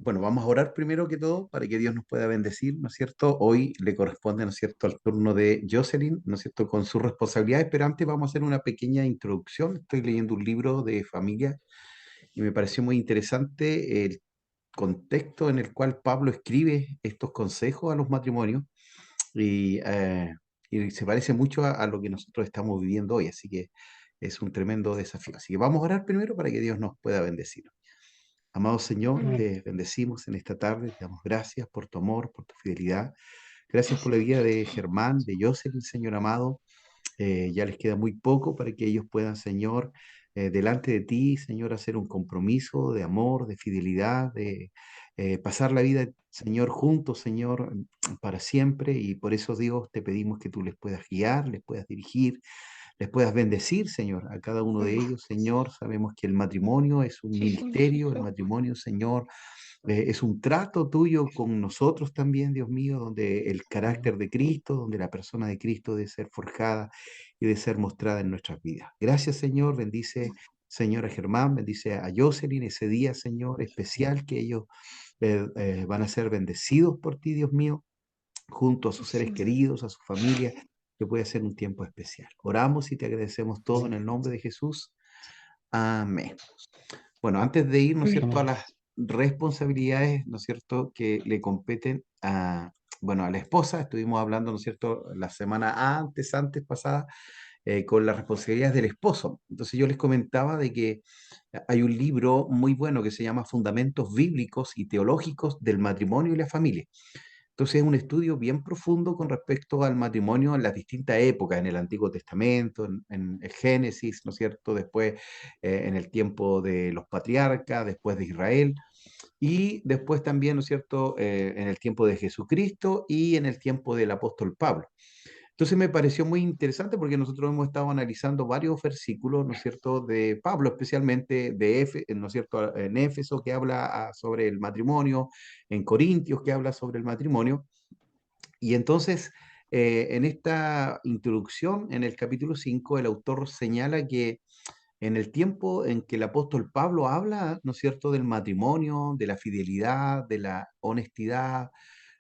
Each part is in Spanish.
Bueno, vamos a orar primero que todo para que Dios nos pueda bendecir, ¿no es cierto? Hoy le corresponde, ¿no es cierto?, al turno de Jocelyn, ¿no es cierto?, con sus responsabilidades, pero antes vamos a hacer una pequeña introducción. Estoy leyendo un libro de familia y me pareció muy interesante el contexto en el cual Pablo escribe estos consejos a los matrimonios y, y se parece mucho a lo que nosotros estamos viviendo hoy, así que es un tremendo desafío. Así que vamos a orar primero para que Dios nos pueda bendecir. Amado Señor, Amén. te bendecimos en esta tarde, te damos gracias por tu amor, por tu fidelidad. Gracias por la vida de Germán, de Jocelyn, Señor amado. Ya les queda muy poco para que ellos puedan, Señor, delante de ti, Señor, hacer un compromiso de amor, de fidelidad, de pasar la vida, Señor, juntos, Señor, para siempre. Y por eso, Dios, te pedimos que tú les puedas guiar, les puedas dirigir, les puedas bendecir, Señor, a cada uno de Mm. ellos, Señor. Sabemos que el matrimonio es un Sí, Señor ministerio, el Jesús. matrimonio, Señor, es un trato tuyo con nosotros también, Dios mío, donde el carácter de Cristo, donde la persona de Cristo debe ser forjada y de ser mostrada en nuestras vidas. Gracias, Señor. Bendice, Señor, a Germán, bendice a Jocelyn ese día, Señor, especial que ellos van a ser bendecidos por ti, Dios mío, junto a Sí, sus seres Señor. queridos, a su familia, que pueda ser un tiempo especial. Oramos y te agradecemos todo en el nombre de Jesús. Amén. Bueno, antes de ir, ¿no es Amén. cierto?, a las responsabilidades, ¿no es cierto?, que le competen a, bueno, a la esposa, estuvimos hablando, ¿no es cierto?, la semana antes pasada, con las responsabilidades del esposo. Entonces yo les comentaba de que hay un libro muy bueno que se llama Fundamentos Bíblicos y Teológicos del Matrimonio y la Familia. Entonces es un estudio bien profundo con respecto al matrimonio en las distintas épocas, en el Antiguo Testamento, en el Génesis, ¿no es cierto? Después en el tiempo de los patriarcas, después de Israel, y después también, ¿no es cierto?, en el tiempo de Jesucristo y en el tiempo del apóstol Pablo. Entonces me pareció muy interesante porque nosotros hemos estado analizando varios versículos, ¿no es cierto?, de Pablo, especialmente de ¿no es cierto?, en Éfeso, que habla sobre el matrimonio, en Corintios, que habla sobre el matrimonio. Y entonces, en esta introducción, en el capítulo 5 el autor señala que en el tiempo en que el apóstol Pablo habla, ¿no es cierto?, del matrimonio, de la fidelidad, de la honestidad,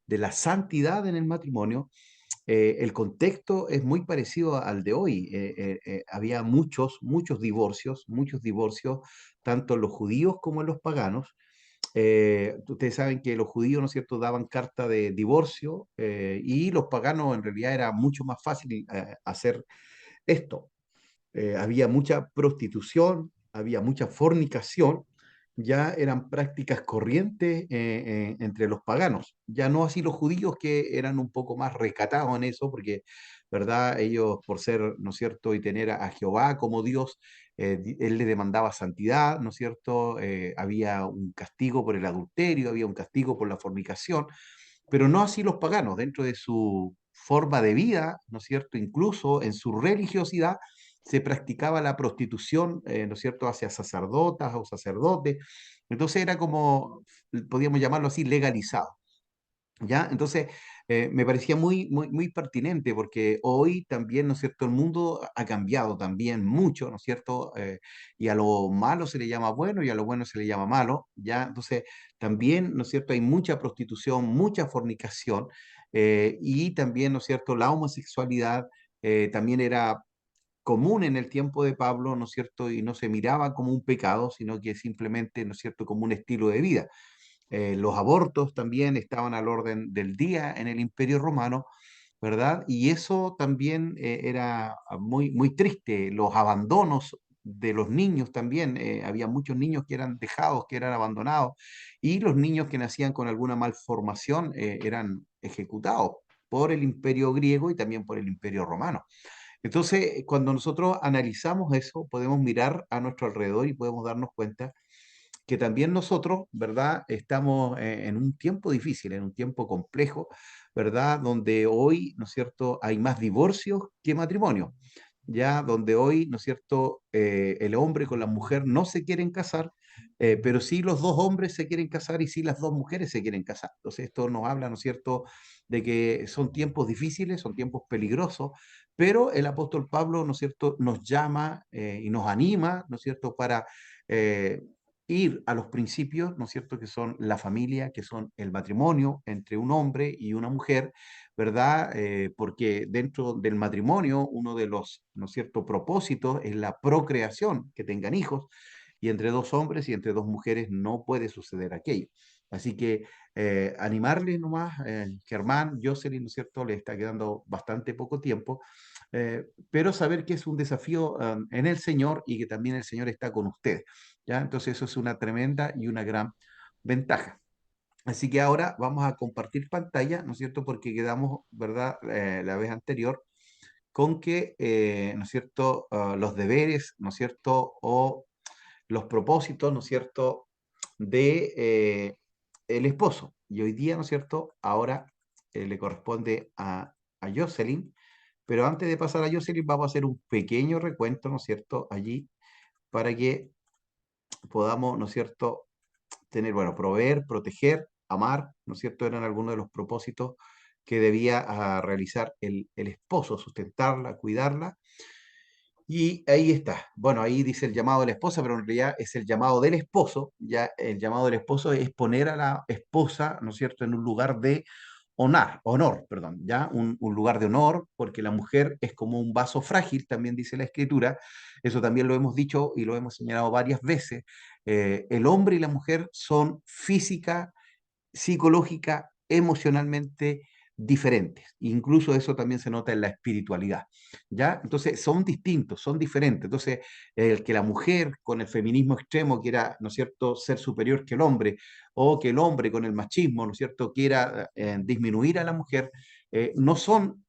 de la santidad en el matrimonio, el contexto es muy parecido al de hoy. Había muchos divorcios, tanto en los judíos como en los paganos. Ustedes saben que los judíos, ¿no es cierto?, daban carta de divorcio y los paganos en realidad era mucho más fácil hacer esto. Había mucha prostitución, había mucha fornicación, ya eran prácticas corrientes entre los paganos, ya no así los judíos que eran un poco más rescatados en eso, porque, ¿verdad? Ellos por ser, ¿no es cierto?, y tener a Jehová como Dios, él le demandaba santidad, ¿no es cierto? Había un castigo por el adulterio, había un castigo por la fornicación, pero no así los paganos, dentro de su forma de vida, ¿no es cierto? Incluso en su religiosidad se practicaba la prostitución, ¿no es cierto?, hacia sacerdotas o sacerdotes. Entonces era como, podríamos llamarlo así, legalizado. ¿Ya? Entonces, me parecía muy pertinente porque hoy también, ¿no es cierto?, el mundo ha cambiado también mucho, ¿no es cierto? Y a lo malo se le llama bueno y a lo bueno se le llama malo, ¿ya? Entonces, también, ¿no es cierto?, hay mucha prostitución, mucha fornicación y también, ¿no es cierto?, la homosexualidad también era común en el tiempo de Pablo, ¿no es cierto? Y no se miraba como un pecado, sino que simplemente, ¿no es cierto?, como un estilo de vida. Los abortos también estaban al orden del día en el Imperio Romano, ¿verdad? Y eso también era muy triste. Los abandonos de los niños también, había muchos niños que eran dejados, que eran abandonados, y los niños que nacían con alguna malformación eran ejecutados por el Imperio griego y también por el Imperio romano. Entonces, cuando nosotros analizamos eso, podemos mirar a nuestro alrededor y podemos darnos cuenta que también nosotros, ¿verdad? Estamos en un tiempo difícil, en un tiempo complejo, ¿verdad? Donde hoy, ¿no es cierto?, hay más divorcios que matrimonios, ya donde hoy, ¿no es cierto?, el hombre con la mujer no se quieren casar, pero sí los dos hombres se quieren casar y sí las dos mujeres se quieren casar. Entonces esto nos habla, ¿no es cierto?, de que son tiempos difíciles, son tiempos peligrosos, pero el apóstol Pablo, ¿no es cierto?, nos llama y nos anima, ¿no es cierto?, para ir a los principios, ¿no es cierto?, que son la familia, que son el matrimonio entre un hombre y una mujer, ¿verdad? Porque dentro del matrimonio, uno de los, ¿no es cierto?, propósitos es la procreación, que tengan hijos, y entre dos hombres y entre dos mujeres no puede suceder aquello. Así que animarle nomás, Germán, Jocelyn, ¿no es cierto?, le está quedando bastante poco tiempo, pero saber que es un desafío en el Señor y que también el Señor está con ustedes. ¿Ya? Entonces eso es una tremenda y una gran ventaja. Así que ahora vamos a compartir pantalla, ¿no es cierto? Porque quedamos, ¿verdad? La vez anterior con que, ¿no es cierto? Los deberes, ¿no es cierto? O los propósitos, ¿no es cierto? De el esposo. Y hoy día, ¿no es cierto? Ahora le corresponde a Jocelyn, pero antes de pasar a Jocelyn vamos a hacer un pequeño recuento, ¿no es cierto? Allí para que podamos, ¿no es cierto?, tener, bueno, proveer, proteger, amar, ¿no es cierto? Eran algunos de los propósitos que debía realizar el esposo, sustentarla, cuidarla. Y ahí está. Bueno, ahí dice el llamado de la esposa, pero en realidad es el llamado del esposo. Ya el llamado del esposo es poner a la esposa, ¿no es cierto?, en un lugar de honor, perdón, ya un lugar de honor, porque la mujer es como un vaso frágil, también dice la escritura. Eso también lo hemos dicho y lo hemos señalado varias veces. El hombre y la mujer son física, psicológica, emocionalmente diferentes. Incluso eso también se nota en la espiritualidad, ¿ya? Entonces son distintos, son diferentes. Entonces, el que la mujer con el feminismo extremo quiera, ¿no es cierto?, ser superior que el hombre, o que el hombre con el machismo, ¿no es cierto?, quiera disminuir a la mujer, no son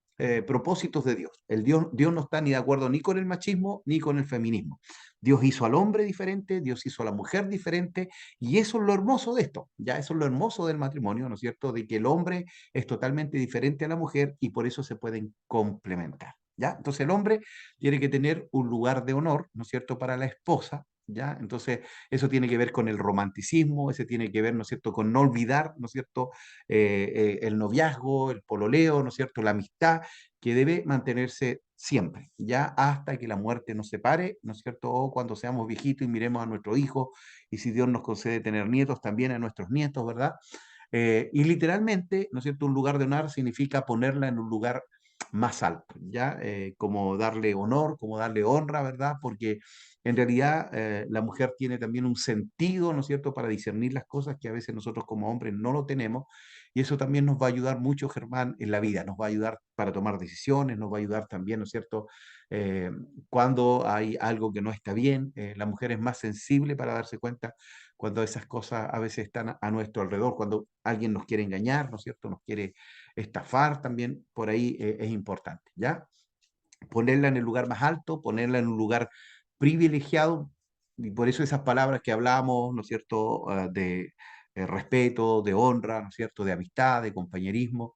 propósitos de Dios. Dios no está ni de acuerdo ni con el machismo ni con el feminismo. Dios hizo al hombre diferente, Dios hizo a la mujer diferente, y eso es lo hermoso de esto, ya eso es lo hermoso del matrimonio, ¿no es cierto? De que el hombre es totalmente diferente a la mujer y por eso se pueden complementar, ¿ya? Entonces el hombre tiene que tener un lugar de honor, ¿no es cierto?, para la esposa, ¿ya? Entonces eso tiene que ver con el romanticismo, ese tiene que ver, ¿no es cierto?, con no olvidar, ¿no es cierto?, el noviazgo, el pololeo, ¿no es cierto?, la amistad, que debe mantenerse siempre, ya hasta que la muerte nos separe, ¿no es cierto?, o cuando seamos viejitos y miremos a nuestro hijo, y si Dios nos concede tener nietos, también a nuestros nietos, ¿verdad? Y literalmente, ¿no es cierto?, un lugar de honor significa ponerla en un lugar más alto, ¿ya? Como darle honor, como darle honra, ¿verdad? Porque en realidad la mujer tiene también un sentido, ¿no es cierto?, para discernir las cosas que a veces nosotros como hombres no lo tenemos, y eso también nos va a ayudar mucho, Germán, en la vida, nos va a ayudar para tomar decisiones, nos va a ayudar también, ¿no es cierto?, eh, cuando hay algo que no está bien, la mujer es más sensible para darse cuenta cuando esas cosas a veces están a nuestro alrededor, cuando alguien nos quiere engañar, ¿no es cierto?, nos quiere estafar también, por ahí es importante, ¿ya? Ponerla en el lugar más alto, ponerla en un lugar privilegiado, y por eso esas palabras que hablamos, ¿no es cierto?, de respeto, de honra, ¿no es cierto?, de amistad, de compañerismo,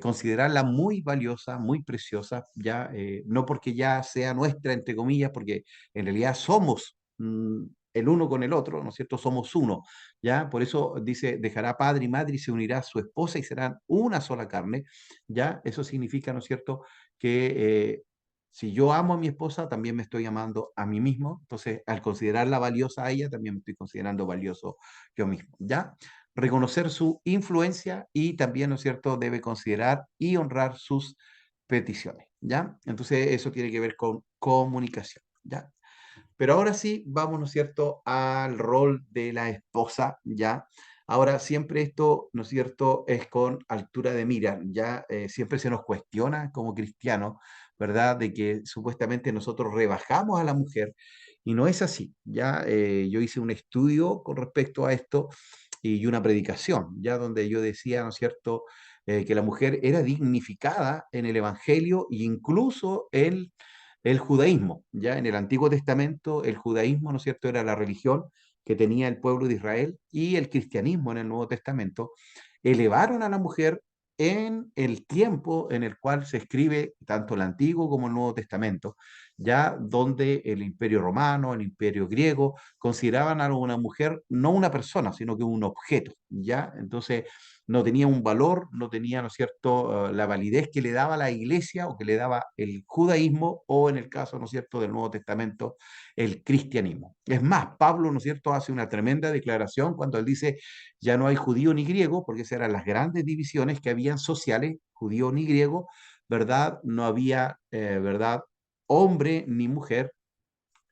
considerarla muy valiosa, muy preciosa, ya, no porque ya sea nuestra, entre comillas, porque en realidad somos el uno con el otro, ¿no es cierto? Somos uno, ¿ya? Por eso dice, dejará padre y madre y se unirá a su esposa y serán una sola carne, ¿ya? Eso significa, ¿no es cierto?, que si yo amo a mi esposa, también me estoy amando a mí mismo, entonces al considerarla valiosa a ella, también me estoy considerando valioso yo mismo, ¿ya? Reconocer su influencia y también, ¿no es cierto?, debe considerar y honrar sus peticiones, ¿ya? Entonces, eso tiene que ver con comunicación, ¿ya? Pero ahora sí, vamos, ¿no es cierto?, al rol de la esposa, ¿ya? Ahora, siempre esto, ¿no es cierto?, es con altura de mira, ¿ya? Siempre se nos cuestiona como cristianos, ¿verdad?, de que supuestamente nosotros rebajamos a la mujer, y no es así, ¿ya? Yo hice un estudio con respecto a esto y una predicación, ya donde yo decía, ¿no es cierto?, que la mujer era dignificada en el Evangelio e incluso en el judaísmo. Ya en el Antiguo Testamento, el judaísmo, ¿no es cierto?, era la religión que tenía el pueblo de Israel, y el cristianismo en el Nuevo Testamento elevaron a la mujer en el tiempo en el cual se escribe tanto el Antiguo como el Nuevo Testamento, ya donde el Imperio Romano, el Imperio Griego, consideraban a una mujer no una persona, sino que un objeto, ¿ya? Entonces no tenía un valor, no tenía, ¿no es cierto?, la validez que le daba la iglesia o que le daba el judaísmo o en el caso, ¿no es cierto?, del Nuevo Testamento, el cristianismo. Es más, Pablo, ¿no es cierto?, hace una tremenda declaración cuando él dice, ya no hay judío ni griego, porque esas eran las grandes divisiones que habían sociales, judío ni griego, ¿verdad? No había, ¿verdad?, hombre ni mujer,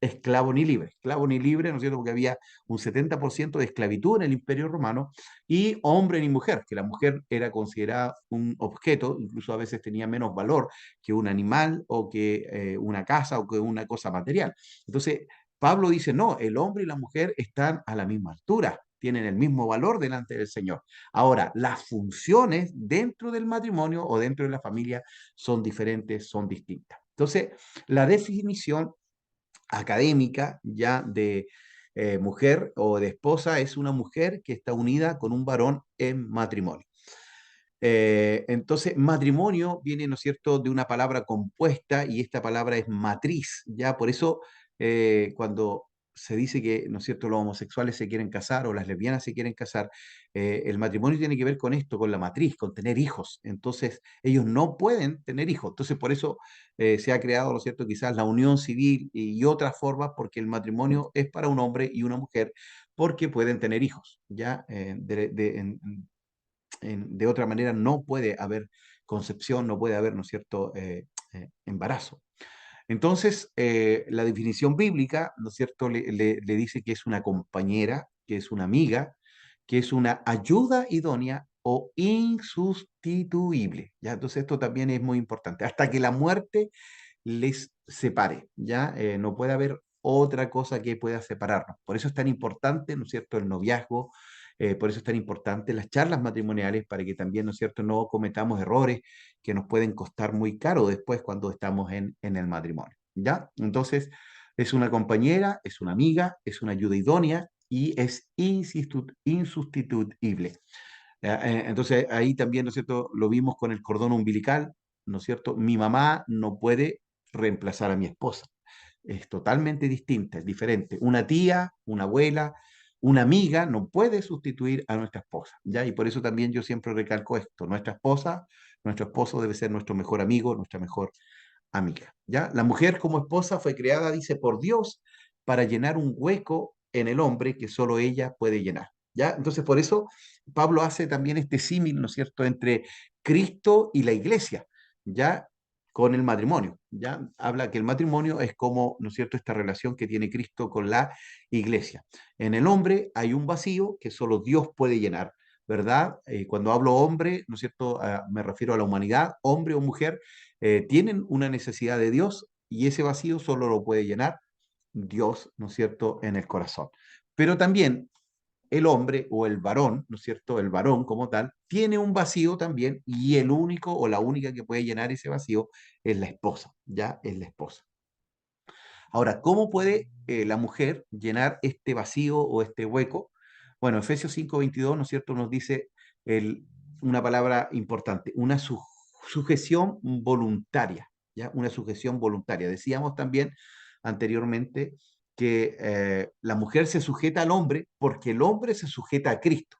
esclavo ni libre, ¿no es cierto? Porque había un 70% de esclavitud en el Imperio Romano, y hombre ni mujer, que la mujer era considerada un objeto, incluso a veces tenía menos valor que un animal o que una casa o que una cosa material. Entonces, Pablo dice, no, el hombre y la mujer están a la misma altura, tienen el mismo valor delante del Señor. Ahora, las funciones dentro del matrimonio o dentro de la familia son diferentes, son distintas. Entonces, la definición académica ya de mujer o de esposa es una mujer que está unida con un varón en matrimonio. Entonces, matrimonio viene, ¿no es cierto?, de una palabra compuesta y esta palabra es matriz, ¿ya? Por eso, cuando se dice que, ¿no es cierto?, los homosexuales se quieren casar o las lesbianas se quieren casar, el matrimonio tiene que ver con esto, con la matriz, con tener hijos. Entonces, ellos no pueden tener hijos. Entonces, por eso se ha creado, ¿no es cierto?, quizás la unión civil y otras formas, porque el matrimonio es para un hombre y una mujer, porque pueden tener hijos, ¿ya? De otra manera no puede haber concepción, no puede haber, ¿no es cierto?, embarazo. Entonces, la definición bíblica, ¿no es cierto?, le dice que es una compañera, que es una amiga, que es una ayuda idónea o insustituible, ¿ya? Entonces, esto también es muy importante. Hasta que la muerte les separe, ¿ya? No puede haber otra cosa que pueda separarnos. Por eso es tan importante, ¿no es cierto?, el noviazgo, por eso es tan importante las charlas matrimoniales, para que también, ¿no es cierto?, no cometamos errores que nos pueden costar muy caro después cuando estamos en el matrimonio, ¿ya? Entonces, es una compañera, es una amiga, es una ayuda idónea y es insustituible. Entonces, ahí también, ¿no es cierto?, lo vimos con el cordón umbilical, ¿no es cierto? Mi mamá no puede reemplazar a mi esposa. Es totalmente distinta, es diferente. Una tía, una abuela, una amiga no puede sustituir a nuestra esposa, ¿ya? Y por eso también yo siempre recalco esto, nuestra esposa, nuestro esposo debe ser nuestro mejor amigo, nuestra mejor amiga, ¿ya? La mujer como esposa fue creada, dice, por Dios para llenar un hueco en el hombre que solo ella puede llenar, ¿ya? Entonces, por eso Pablo hace también este símil, ¿no es cierto?, entre Cristo y la iglesia, ¿ya? Con el matrimonio, ¿ya? Habla que el matrimonio es como, ¿no es cierto?, esta relación que tiene Cristo con la iglesia. En el hombre hay un vacío que solo Dios puede llenar, ¿verdad? Cuando hablo hombre, ¿no es cierto?, me refiero a la humanidad, hombre o mujer, tienen una necesidad de Dios y ese vacío solo lo puede llenar Dios, ¿no es cierto?, en el corazón. Pero también el hombre o el varón, ¿no es cierto?, el varón como tal, tiene un vacío también y el único o la única que puede llenar ese vacío es la esposa, ya es la esposa. Ahora, ¿cómo puede la mujer llenar este vacío o este hueco? Bueno, Efesios 5:22, ¿no es cierto?, nos dice el- una palabra importante, una sujeción voluntaria, ¿ya? Una sujeción voluntaria. Decíamos también anteriormente que la mujer se sujeta al hombre porque el hombre se sujeta a Cristo.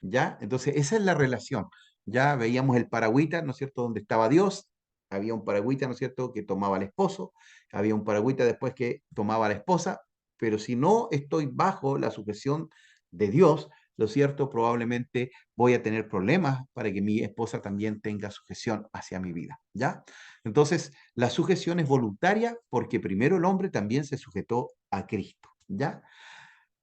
¿Ya? Entonces, esa es la relación. Ya veíamos el paragüita, ¿no es cierto?, donde estaba Dios, había un paragüita, ¿no es cierto?, que tomaba al esposo, había un paragüita después que tomaba a la esposa, pero si no estoy bajo la sujeción de Dios, lo cierto, probablemente voy a tener problemas para que mi esposa también tenga sujeción hacia mi vida, ¿ya? Entonces, la sujeción es voluntaria porque primero el hombre también se sujetó a Cristo, ¿ya?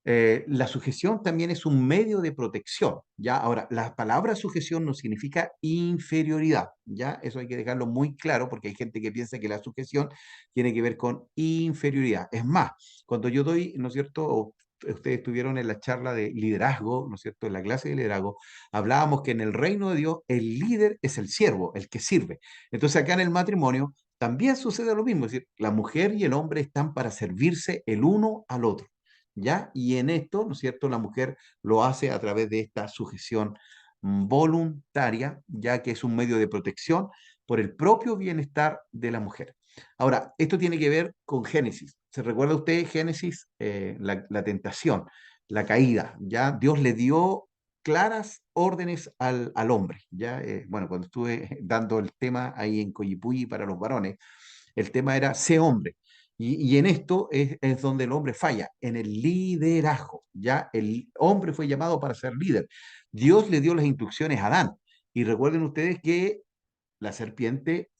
La sujeción también es un medio de protección, ¿ya? Ahora, la palabra sujeción no significa inferioridad, ¿ya? Eso hay que dejarlo muy claro porque hay gente que piensa que la sujeción tiene que ver con inferioridad. Es más, cuando yo doy, ¿no es cierto?, o ustedes estuvieron en la charla de liderazgo, ¿no es cierto?, en la clase de liderazgo, hablábamos que en el reino de Dios el líder es el siervo, el que sirve. Entonces acá en el matrimonio también sucede lo mismo, es decir, la mujer y el hombre están para servirse el uno al otro. ¿Ya? Y en esto, ¿no es cierto?, la mujer lo hace a través de esta sujeción voluntaria, ya que es un medio de protección por el propio bienestar de la mujer. Ahora, esto tiene que ver con Génesis. ¿Se recuerda usted Génesis? La tentación, la caída. Ya Dios le dio claras órdenes al hombre. Ya, bueno, cuando estuve dando el tema ahí en Coyipulli para los varones, el tema era sé hombre. Y en esto es donde el hombre falla, en el liderazgo. Ya el hombre fue llamado para ser líder. Dios le dio las instrucciones a Adán. Y recuerden ustedes que la serpiente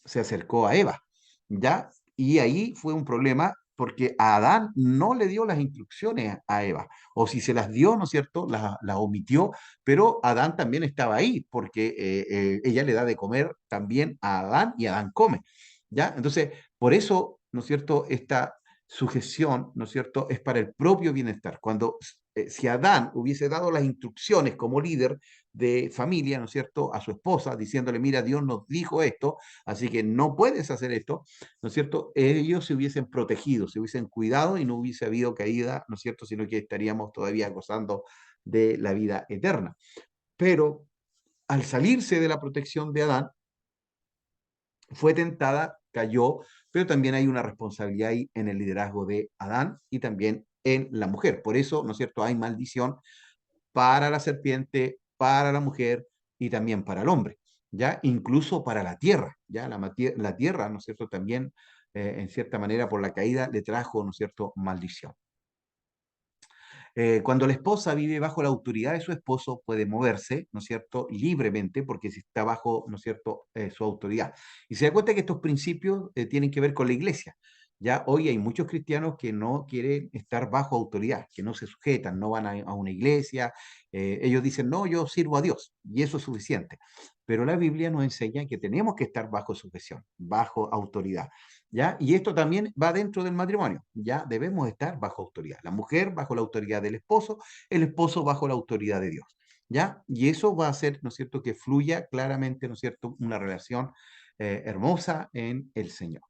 se acercó a Eva, ¿ya? Y ahí fue un problema porque a Adán no le dio las instrucciones a Eva, o si se las dio, ¿no es cierto?, las omitió, pero Adán también estaba ahí, porque ella le da de comer también a Adán y Adán come, ¿ya? Entonces, por eso, ¿no es cierto?, esta sujeción, ¿no es cierto?, es para el propio bienestar. Cuando, si Adán hubiese dado las instrucciones como líder de familia, ¿no es cierto?, a su esposa, diciéndole, mira, Dios nos dijo esto, así que no puedes hacer esto, ¿no es cierto? Ellos se hubiesen protegido, se hubiesen cuidado y no hubiese habido caída, ¿no es cierto? Sino que estaríamos todavía gozando de la vida eterna. Pero al salirse de la protección de Adán, fue tentada, cayó, pero también hay una responsabilidad ahí en el liderazgo de Adán y también en la mujer. Por eso, ¿no es cierto?, hay maldición para la serpiente, para la mujer y también para el hombre, ¿ya? Incluso para la tierra, ¿ya? La tierra, ¿no es cierto?, también, en cierta manera, por la caída, le trajo, ¿no es cierto?, maldición. Cuando la esposa vive bajo la autoridad de su esposo, puede moverse, ¿no es cierto?, libremente, porque si está bajo, ¿no es cierto?, su autoridad. Y se da cuenta que estos principios tienen que ver con la iglesia. Ya hoy hay muchos cristianos que no quieren estar bajo autoridad, que no se sujetan, no van a una iglesia. Ellos dicen, no, yo sirvo a Dios, y eso es suficiente. Pero la Biblia nos enseña que tenemos que estar bajo sujeción, bajo autoridad. ¿Ya? Y esto también va dentro del matrimonio, ¿ya? Debemos estar bajo autoridad. La mujer bajo la autoridad del esposo, el esposo bajo la autoridad de Dios, ¿ya? Y eso va a hacer, ¿no es cierto?, que fluya claramente, ¿no es cierto?, una relación hermosa en el Señor.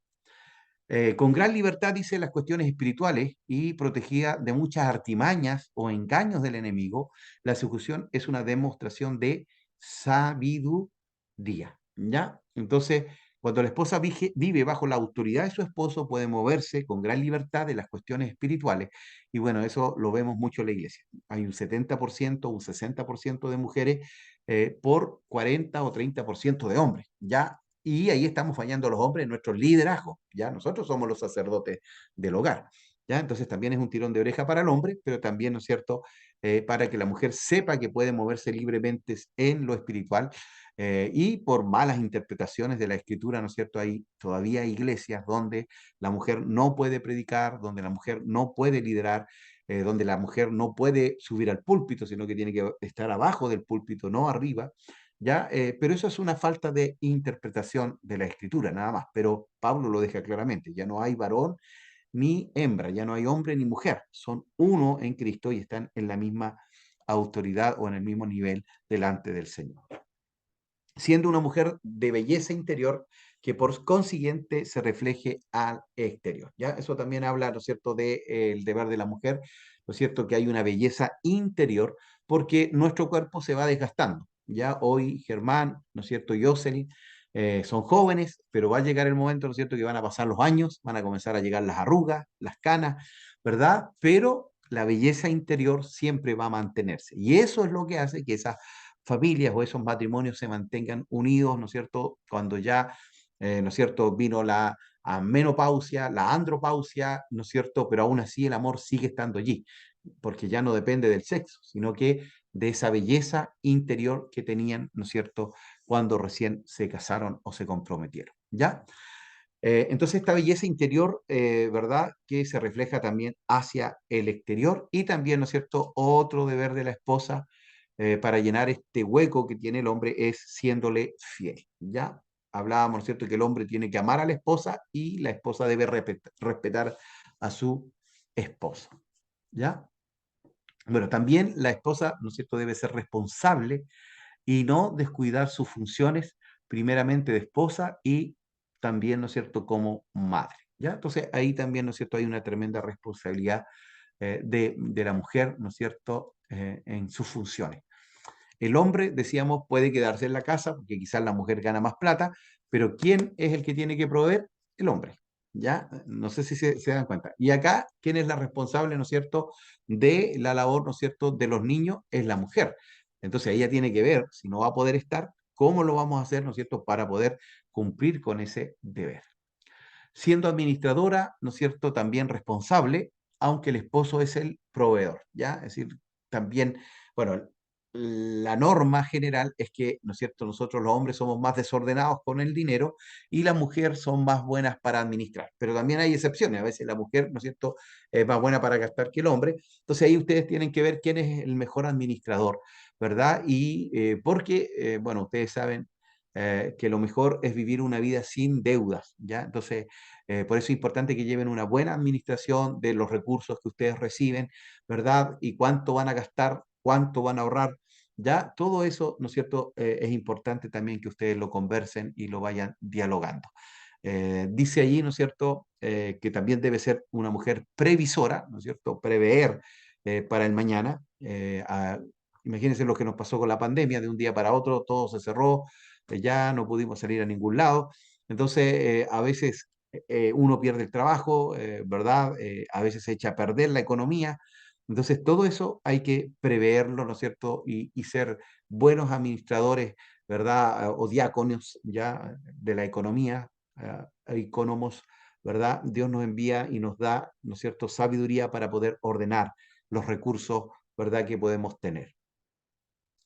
Con gran libertad dice las cuestiones espirituales y protegida de muchas artimañas o engaños del enemigo, la ejecución es una demostración de sabiduría, ¿ya? Entonces, cuando la esposa vive bajo la autoridad de su esposo, puede moverse con gran libertad de las cuestiones espirituales. Y bueno, eso lo vemos mucho en la iglesia. Hay un 70%, un 60% de mujeres por 40 o 30% de hombres, ¿ya? Y ahí estamos fallando los hombres en nuestro liderazgo, ¿ya? Nosotros somos los sacerdotes del hogar, ¿ya? Entonces también es un tirón de oreja para el hombre, pero también, ¿no es cierto?, para que la mujer sepa que puede moverse libremente en lo espiritual y por malas interpretaciones de la escritura, ¿no es cierto?, hay todavía iglesias donde la mujer no puede predicar, donde la mujer no puede liderar, donde la mujer no puede subir al púlpito, sino que tiene que estar abajo del púlpito, no arriba, ¿ya? Pero eso es una falta de interpretación de la escritura, nada más. Pero Pablo lo deja claramente, ya no hay varón ni hembra, ya no hay hombre ni mujer, son uno en Cristo y están en la misma autoridad o en el mismo nivel delante del Señor. Siendo una mujer de belleza interior que por consiguiente se refleje al exterior. ¿Ya? Eso también habla, ¿no es cierto?, del deber de la mujer, ¿no es cierto?, que hay una belleza interior porque nuestro cuerpo se va desgastando. Ya hoy Germán, ¿no es cierto?, y Jocelyn son jóvenes, pero va a llegar el momento, ¿no es cierto?, que van a pasar los años, van a comenzar a llegar las arrugas, las canas, ¿verdad? Pero la belleza interior siempre va a mantenerse. Y eso es lo que hace que esas familias o esos matrimonios se mantengan unidos, ¿no es cierto? Cuando ya, ¿no es cierto?, vino la menopausia, la andropausia, ¿no es cierto? Pero aún así el amor sigue estando allí, porque ya no depende del sexo, sino que de esa belleza interior que tenían, ¿no es cierto?, cuando recién se casaron o se comprometieron, ¿ya? Entonces esta belleza interior, ¿verdad?, que se refleja también hacia el exterior y también, ¿no es cierto?, otro deber de la esposa para llenar este hueco que tiene el hombre es siéndole fiel, ¿ya? Hablábamos, ¿no es cierto?, que el hombre tiene que amar a la esposa y la esposa debe respetar a su esposo, ¿ya? Bueno, también la esposa, ¿no es cierto?, debe ser responsable y no descuidar sus funciones, primeramente de esposa y también, ¿no es cierto?, como madre, ¿ya? Entonces ahí también, ¿no es cierto?, hay una tremenda responsabilidad de la mujer, ¿no es cierto?, en sus funciones. El hombre, decíamos, puede quedarse en la casa porque quizás la mujer gana más plata, pero ¿quién es el que tiene que proveer? el hombre. ¿Ya? No sé si se dan cuenta. Y acá, ¿quién es la responsable, ¿no es cierto?, de la labor, ¿no es cierto?, de los niños, es la mujer. Entonces ella tiene que ver, si no va a poder estar, cómo lo vamos a hacer, ¿no es cierto?, para poder cumplir con ese deber. Siendo administradora, ¿no es cierto?, también responsable, aunque el esposo es el proveedor, ¿ya? Es decir, también, bueno, la norma general es que, ¿no es cierto?, nosotros los hombres somos más desordenados con el dinero y las mujeres son más buenas para administrar, pero también hay excepciones, a veces la mujer, ¿no es cierto?, es más buena para gastar que el hombre, entonces ahí ustedes tienen que ver quién es el mejor administrador, ¿verdad? Y porque, bueno, ustedes saben que lo mejor es vivir una vida sin deudas, ¿ya? Entonces, por eso es importante que lleven una buena administración de los recursos que ustedes reciben, ¿verdad? Y cuánto van a gastar, cuánto van a ahorrar, ¿ya? Todo eso, ¿no es cierto? Es importante también que ustedes lo conversen y lo vayan dialogando. Dice allí, ¿no es cierto?, que también debe ser una mujer previsora, ¿no es cierto?, prever para el mañana. Imagínense lo que nos pasó con la pandemia, de un día para otro todo se cerró, ya no pudimos salir a ningún lado. Entonces, a veces uno pierde el trabajo, ¿verdad? A veces se echa a perder la economía. Entonces, todo eso hay que preverlo, ¿no es cierto? Y ser buenos administradores, ¿verdad? O diáconos ya de la economía, economos, ¿verdad? Dios nos envía y nos da, ¿no es cierto?, sabiduría para poder ordenar los recursos, ¿verdad?, que podemos tener.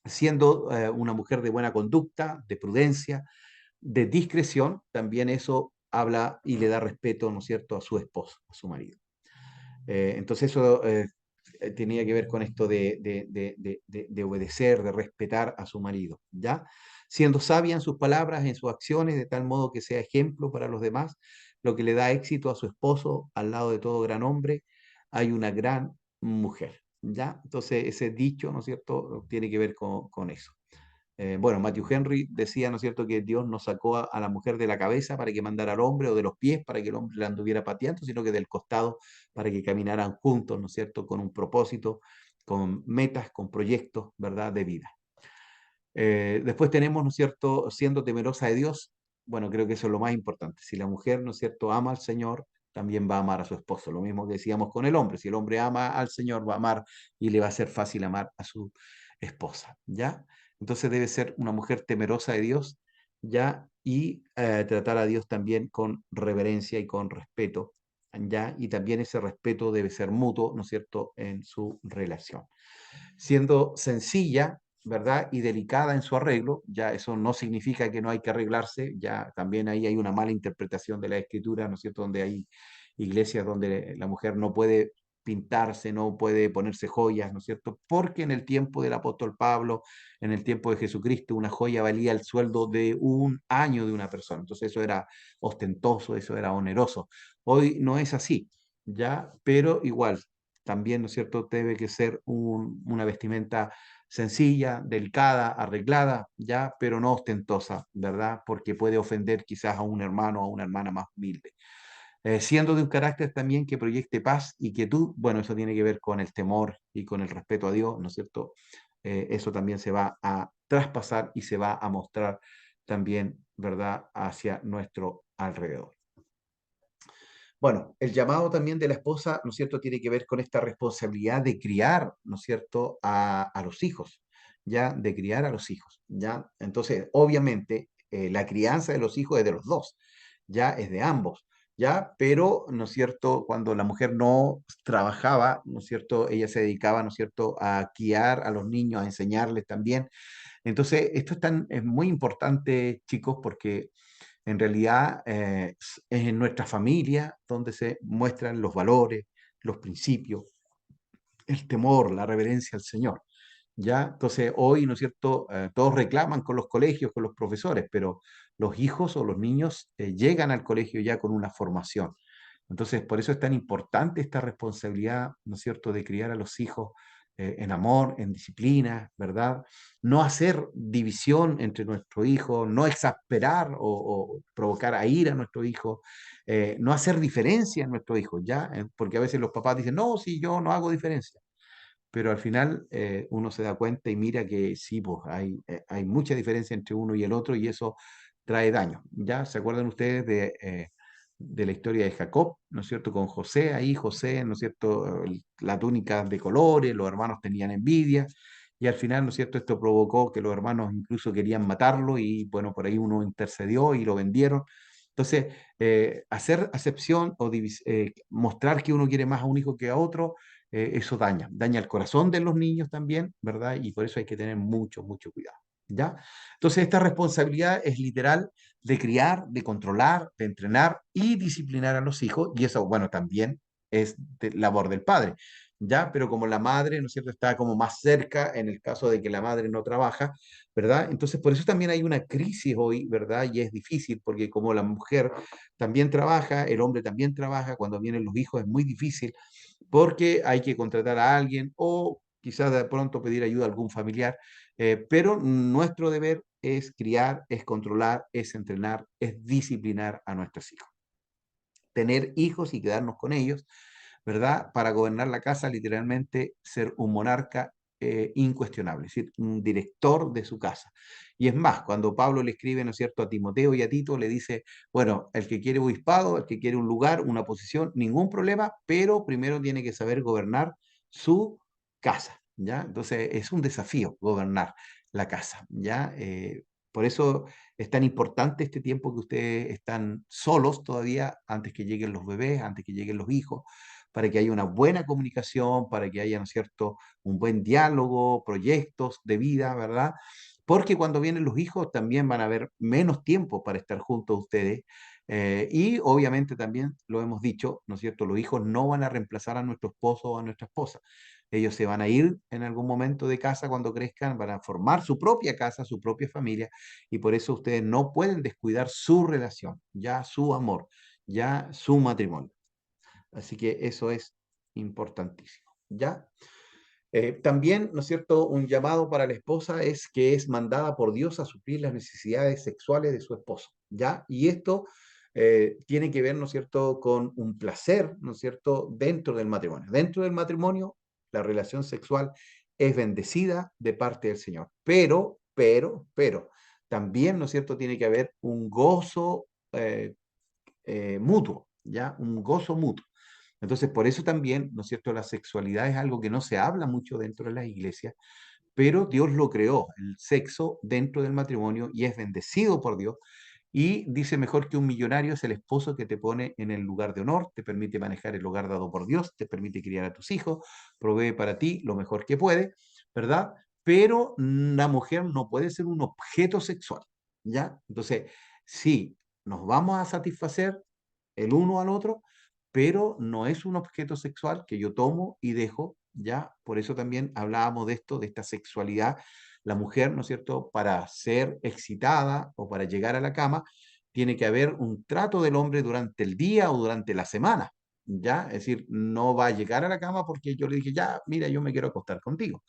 Siendo una mujer de buena conducta, de prudencia, de discreción, también eso habla y le da respeto, ¿no es cierto?, a su esposo, a su marido. Entonces eso tenía que ver con esto de obedecer, de respetar a su marido, ¿ya? Siendo sabia en sus palabras, en sus acciones, de tal modo que sea ejemplo para los demás, lo que le da éxito a su esposo, al lado de todo gran hombre, hay una gran mujer, ¿ya? Entonces ese dicho, ¿no es cierto?, tiene que ver con eso. Bueno, Matthew Henry decía, ¿no es cierto?, que Dios no sacó a la mujer de la cabeza para que mandara al hombre o de los pies para que el hombre la anduviera pateando, sino que del costado para que caminaran juntos, ¿no es cierto?, con un propósito, con metas, con proyectos, ¿verdad?, de vida. Después tenemos, ¿no es cierto?, siendo temerosa de Dios. Bueno, creo que eso es lo más importante. Si la mujer, ¿no es cierto?, ama al Señor, también va a amar a su esposo. Lo mismo que decíamos con el hombre. Si el hombre ama al Señor, va a amar y le va a ser fácil amar a su esposa, ¿ya? Entonces debe ser una mujer temerosa de Dios, ¿ya? Y tratar a Dios también con reverencia y con respeto, ¿ya? Y también ese respeto debe ser mutuo, ¿no es cierto?, en su relación siendo sencilla, ¿verdad? Y delicada en su arreglo, ya eso no significa que no hay que arreglarse, ya también ahí hay una mala interpretación de la escritura, ¿no es cierto? Donde hay iglesias donde la mujer no puede pintarse, no puede ponerse joyas, ¿no es cierto? Porque en el tiempo del apóstol Pablo, en el tiempo de Jesucristo, una joya valía el sueldo de un año de una persona. Entonces eso era ostentoso, eso era oneroso. Hoy no es así, ¿ya? Pero igual, también, ¿no es cierto?, debe que ser una vestimenta sencilla, delicada, arreglada, ya, pero no ostentosa, ¿verdad? Porque puede ofender quizás a un hermano o a una hermana más humilde. Siendo de un carácter también que proyecte paz y quietud, bueno, eso tiene que ver con el temor y con el respeto a Dios, ¿no es cierto? Eso también se va a traspasar y se va a mostrar también, ¿verdad?, hacia nuestro alrededor. Bueno, el llamado también de la esposa, ¿no es cierto?, tiene que ver con esta responsabilidad de criar, ¿no es cierto?, a los hijos, ¿ya? De criar a los hijos, ¿ya? Entonces, obviamente, la crianza de los hijos es de los dos, ¿ya? Es de ambos, ¿ya? Pero, ¿no es cierto?, cuando la mujer no trabajaba, ¿no es cierto?, ella se dedicaba, ¿no es cierto?, a criar a los niños, a enseñarles también. Entonces, esto es muy importante, chicos, porque en realidad es en nuestra familia donde se muestran los valores, los principios, el temor, la reverencia al Señor. ¿Ya? Entonces, hoy, ¿no es cierto? Todos reclaman con los colegios, con los profesores, pero los hijos o los niños llegan al colegio ya con una formación. Entonces, por eso es tan importante esta responsabilidad, ¿no es cierto?, de criar a los hijos en amor, en disciplina, ¿verdad? No hacer división entre nuestro hijo, no exasperar o provocar a ira a nuestro hijo, no hacer diferencia en nuestro hijo, ¿ya? Porque a veces los papás dicen, no, si yo no hago diferencia, pero al final uno se da cuenta y mira que sí, pues hay mucha diferencia entre uno y el otro y eso trae daño. ¿Ya? ¿Se acuerdan ustedes de la historia de Jacob, ¿no es cierto? Con José, ahí José, ¿no es cierto? La túnica de colores, los hermanos tenían envidia, y al final, ¿no es cierto? Esto provocó que los hermanos incluso querían matarlo, y bueno, por ahí uno intercedió y lo vendieron. Entonces, hacer acepción o mostrar que uno quiere más a un hijo que a otro, eso daña el corazón de los niños también, ¿verdad? Y por eso hay que tener mucho, mucho cuidado, ¿ya? Entonces, esta responsabilidad es literal de criar, de controlar, de entrenar y disciplinar a los hijos, y eso, bueno, también es labor del padre, ¿ya? Pero como la madre, ¿no es cierto?, está como más cerca en el caso de que la madre no trabaja, ¿verdad? Entonces, por eso también hay una crisis hoy, ¿verdad? Y es difícil, porque como la mujer también trabaja, el hombre también trabaja, cuando vienen los hijos es muy difícil, porque hay que contratar a alguien o quizás de pronto pedir ayuda a algún familiar, pero nuestro deber es criar, es controlar, es entrenar, es disciplinar a nuestros hijos. Tener hijos y quedarnos con ellos, ¿verdad? Para gobernar la casa, literalmente ser un monarca incuestionable, es decir, un director de su casa. Y es más, cuando Pablo le escribe, ¿no es cierto?, a Timoteo y a Tito, le dice, bueno, el que quiere obispado, el que quiere un lugar, una posición, ningún problema, pero primero tiene que saber gobernar su casa, ¿ya? Entonces, es un desafío gobernar la casa, ¿ya? Por eso es tan importante este tiempo que ustedes están solos todavía antes que lleguen los bebés, antes que lleguen los hijos, para que haya una buena comunicación, para que haya, ¿no es cierto?, un buen diálogo, proyectos de vida, ¿verdad? Porque cuando vienen los hijos también van a haber menos tiempo para estar juntos a ustedes. Y obviamente también lo hemos dicho, ¿no es cierto? Los hijos no van a reemplazar a nuestro esposo o a nuestra esposa. Ellos se van a ir en algún momento de casa cuando crezcan, van a formar su propia casa, su propia familia, y por eso ustedes no pueden descuidar su relación, ya su amor, ya su matrimonio. Así que eso es importantísimo, ¿ya? También, ¿no es cierto?, un llamado para la esposa es que es mandada por Dios a suplir las necesidades sexuales de su esposo, ¿ya? Y esto tiene que ver, ¿no es cierto?, con un placer, ¿no es cierto?, dentro del matrimonio. Dentro del matrimonio, la relación sexual es bendecida de parte del Señor, pero, también, ¿no es cierto?, tiene que haber un gozo mutuo, ¿ya? Un gozo mutuo. Entonces, por eso también, ¿no es cierto?, la sexualidad es algo que no se habla mucho dentro de las iglesias, pero Dios lo creó, el sexo dentro del matrimonio, y es bendecido por Dios. Y dice, mejor que un millonario es el esposo que te pone en el lugar de honor, te permite manejar el hogar dado por Dios, te permite criar a tus hijos, provee para ti lo mejor que puede, ¿verdad? Pero la mujer no puede ser un objeto sexual, ¿ya? Entonces, sí, nos vamos a satisfacer el uno al otro, pero no es un objeto sexual que yo tomo y dejo, ¿ya? Por eso también hablábamos de esto, de esta sexualidad. La mujer, ¿no es cierto?, para ser excitada o para llegar a la cama, tiene que haber un trato del hombre durante el día o durante la semana, ¿ya? Es decir, no va a llegar a la cama porque yo le dije, ya, mira, yo me quiero acostar contigo.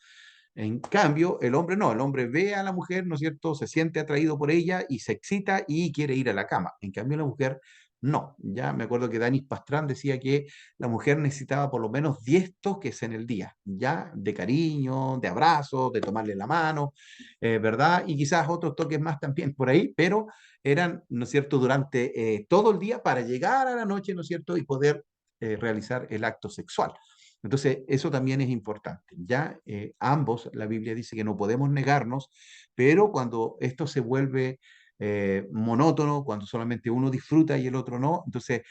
En cambio, el hombre no, el hombre ve a la mujer, ¿no es cierto?, se siente atraído por ella y se excita y quiere ir a la cama. En cambio, la mujer no. Ya me acuerdo que Danis Pastrán decía que la mujer necesitaba por lo menos 10 toques en el día, ya, de cariño, de abrazo, de tomarle la mano, ¿verdad? Y quizás otros toques más también por ahí, pero eran, ¿no es cierto?, durante todo el día para llegar a la noche, ¿no es cierto?, y poder realizar el acto sexual. Entonces, eso también es importante. Ya ambos, la Biblia dice que no podemos negarnos, pero cuando esto se vuelve monótono, cuando solamente uno disfruta y el otro no, entonces,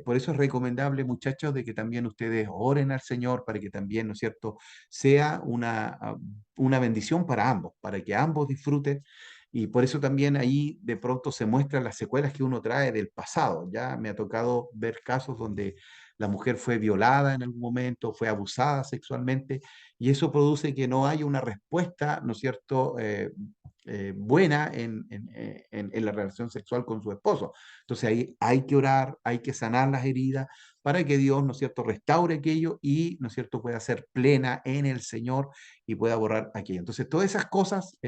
por eso es recomendable, muchachos, de que también ustedes oren al Señor para que también, ¿no es cierto?, sea una bendición para ambos, para que ambos disfruten. Y por eso también ahí de pronto se muestran las secuelas que uno trae del pasado. Ya me ha tocado ver casos donde la mujer fue violada en algún momento, fue abusada sexualmente, y eso produce que no haya una respuesta, ¿no es cierto?, buena en la relación sexual con su esposo. Entonces ahí hay que orar, hay que sanar las heridas para que Dios, ¿no es cierto?, restaure aquello y, ¿no es cierto?, pueda ser plena en el Señor y pueda borrar aquello. Entonces todas esas cosas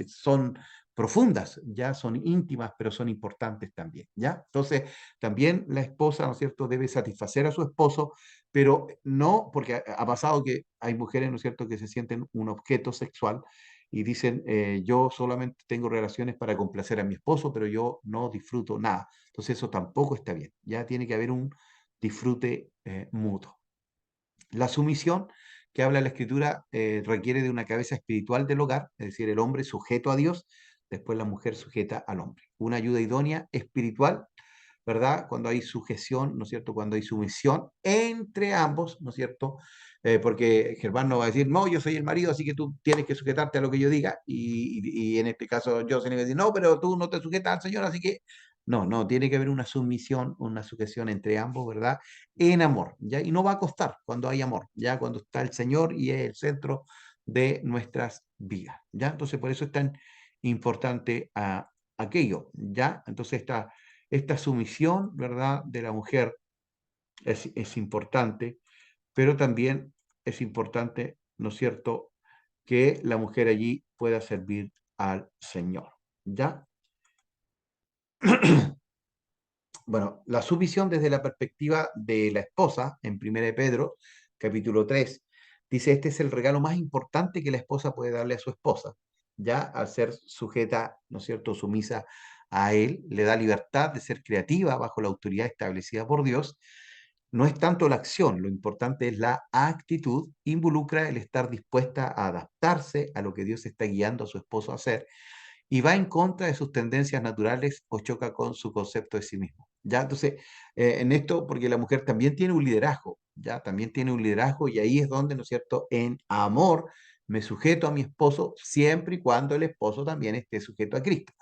son profundas, ya son íntimas, pero son importantes también, ¿ya? Entonces, también la esposa, ¿no es cierto?, debe satisfacer a su esposo, pero no, porque ha pasado que hay mujeres, ¿no es cierto?, que se sienten un objeto sexual y dicen, yo solamente tengo relaciones para complacer a mi esposo, pero yo no disfruto nada. Entonces eso tampoco está bien. Ya tiene que haber un disfrute mutuo. La sumisión que habla la Escritura requiere de una cabeza espiritual del hogar, es decir, el hombre sujeto a Dios, después la mujer sujeta al hombre. Una ayuda idónea espiritual, ¿verdad? Cuando hay sujeción, ¿no es cierto? Cuando hay sumisión entre ambos, ¿no es cierto? Porque Germán no va a decir, no, yo soy el marido, así que tú tienes que sujetarte a lo que yo diga, y en este caso yo se le va a decir, no, pero tú no te sujetas al Señor, así que no, no, tiene que haber una sumisión, una sujeción entre ambos, ¿verdad? En amor, ¿ya? Y no va a costar cuando hay amor, ¿ya? Cuando está el Señor y es el centro de nuestras vidas, ¿ya? Entonces, por eso es tan importante aquello, ¿ya? Entonces, esta sumisión, ¿verdad?, de la mujer es importante, pero también es importante, ¿no es cierto?, que la mujer allí pueda servir al Señor, ¿ya? Bueno, la sumisión desde la perspectiva de la esposa, en 1 de Pedro, capítulo 3, dice, este es el regalo más importante que la esposa puede darle a su esposa, ya al ser sujeta, ¿no es cierto?, sumisa a él, le da libertad de ser creativa bajo la autoridad establecida por Dios. No es tanto la acción, lo importante es la actitud, involucra el estar dispuesta a adaptarse a lo que Dios está guiando a su esposo a hacer y va en contra de sus tendencias naturales o choca con su concepto de sí mismo. ¿Ya? Entonces, en esto, porque la mujer también tiene un liderazgo, ¿ya? También tiene un liderazgo y ahí es donde, ¿no es cierto?, en amor me sujeto a mi esposo siempre y cuando el esposo también esté sujeto a Cristo.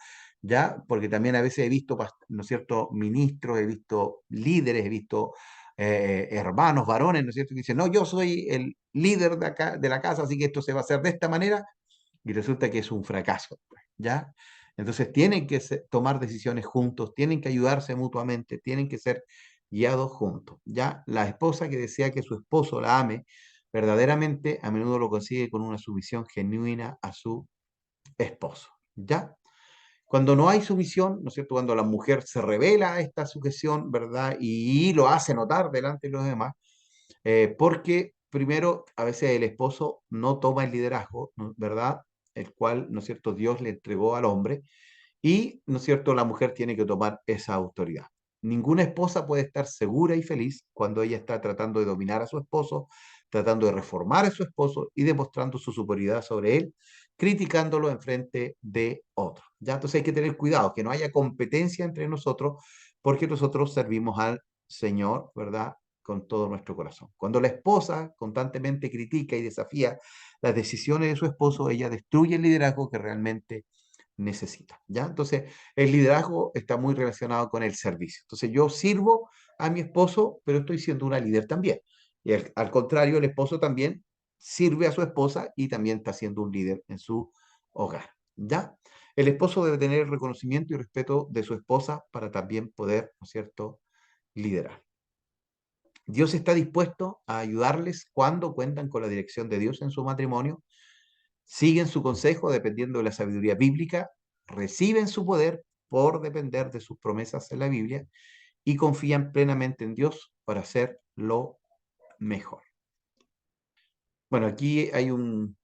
¿Ya? Porque también a veces he visto, ¿no es cierto?, ministros, he visto líderes, he visto hermanos, varones, ¿no es cierto?, que dicen, no, yo soy el líder de acá, de la casa, así que esto se va a hacer de esta manera, y resulta que es un fracaso, pues, ¿ya? Entonces tienen que tomar decisiones juntos, tienen que ayudarse mutuamente, tienen que ser guiados juntos, ¿ya? La esposa que desea que su esposo la ame verdaderamente a menudo lo consigue con una sumisión genuina a su esposo, ¿ya? Cuando no hay sumisión, ¿no es cierto? Cuando la mujer se revela a esta sujeción, ¿verdad? Y lo hace notar delante de los demás, porque primero, a veces el esposo no toma el liderazgo, ¿no? ¿Verdad? El cual, ¿no es cierto?, Dios le entregó al hombre y, ¿no es cierto?, la mujer tiene que tomar esa autoridad. Ninguna esposa puede estar segura y feliz cuando ella está tratando de dominar a su esposo, tratando de reformar a su esposo y demostrando su superioridad sobre él, criticándolo en frente de otros. ¿Ya? Entonces hay que tener cuidado, que no haya competencia entre nosotros, porque nosotros servimos al Señor, ¿verdad?, con todo nuestro corazón. Cuando la esposa constantemente critica y desafía las decisiones de su esposo, ella destruye el liderazgo que realmente necesita, ¿ya? Entonces, el liderazgo está muy relacionado con el servicio. Entonces, yo sirvo a mi esposo, pero estoy siendo una líder también. Y al contrario, el esposo también sirve a su esposa y también está siendo un líder en su hogar, ¿ya? El esposo debe tener el reconocimiento y respeto de su esposa para también poder, ¿no es cierto?, liderar. Dios está dispuesto a ayudarles cuando cuentan con la dirección de Dios en su matrimonio, siguen su consejo dependiendo de la sabiduría bíblica, reciben su poder por depender de sus promesas en la Biblia y confían plenamente en Dios para hacer lo mejor. Bueno, aquí hay un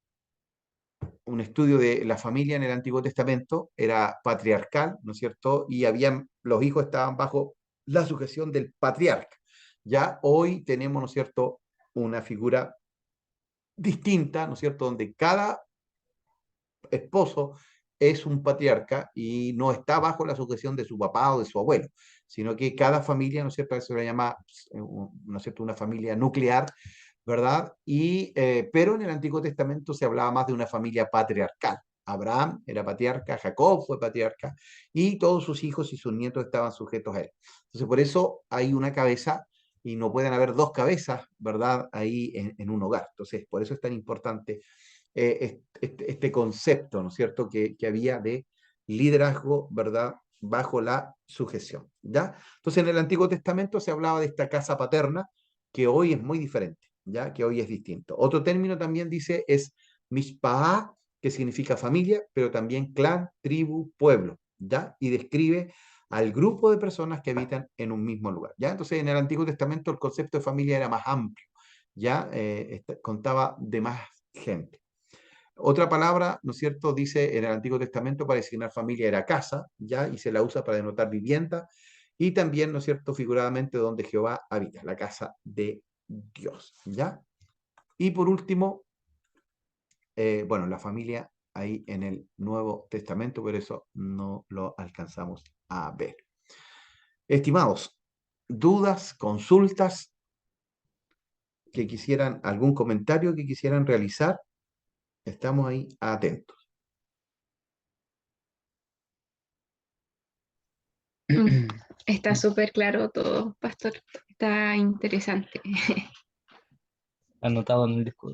estudio de la familia en el Antiguo Testamento, era patriarcal, ¿no es cierto? Y los hijos estaban bajo la sujeción del patriarca. Ya hoy tenemos, ¿no es cierto?, una figura distinta, ¿no es cierto?, donde cada esposo es un patriarca y no está bajo la sujeción de su papá o de su abuelo, sino que cada familia, ¿no es cierto?, se le llama, ¿no es cierto?, una familia nuclear, ¿verdad? Pero en el Antiguo Testamento se hablaba más de una familia patriarcal. Abraham era patriarca, Jacob fue patriarca, y todos sus hijos y sus nietos estaban sujetos a él. Entonces, por eso hay una cabeza y no pueden haber dos cabezas, ¿verdad?, ahí en un hogar. Entonces, por eso es tan importante este concepto, ¿no es cierto?, que había de liderazgo, ¿verdad?, bajo la sujeción, ¿ya? Entonces, en el Antiguo Testamento se hablaba de esta casa paterna, que hoy es muy diferente, ¿ya? Que hoy es distinto. Otro término también dice es mishpah, que significa familia, pero también clan, tribu, pueblo, ¿ya? Y describe al grupo de personas que habitan en un mismo lugar, ¿ya? Entonces, en el Antiguo Testamento el concepto de familia era más amplio, ¿ya? Contaba de más gente. Otra palabra, ¿no es cierto?, dice en el Antiguo Testamento para designar familia era casa, ¿ya? Y se la usa para denotar vivienda y también, ¿no es cierto?, figuradamente donde Jehová habita, la casa de Dios, ¿ya? Y por último, bueno, la familia ahí en el Nuevo Testamento, pero eso no lo alcanzamos a ver. Estimados, dudas, consultas que quisieran, algún comentario que quisieran realizar, estamos ahí atentos. Está súper claro todo, pastor. Está interesante. Anotado en el disco.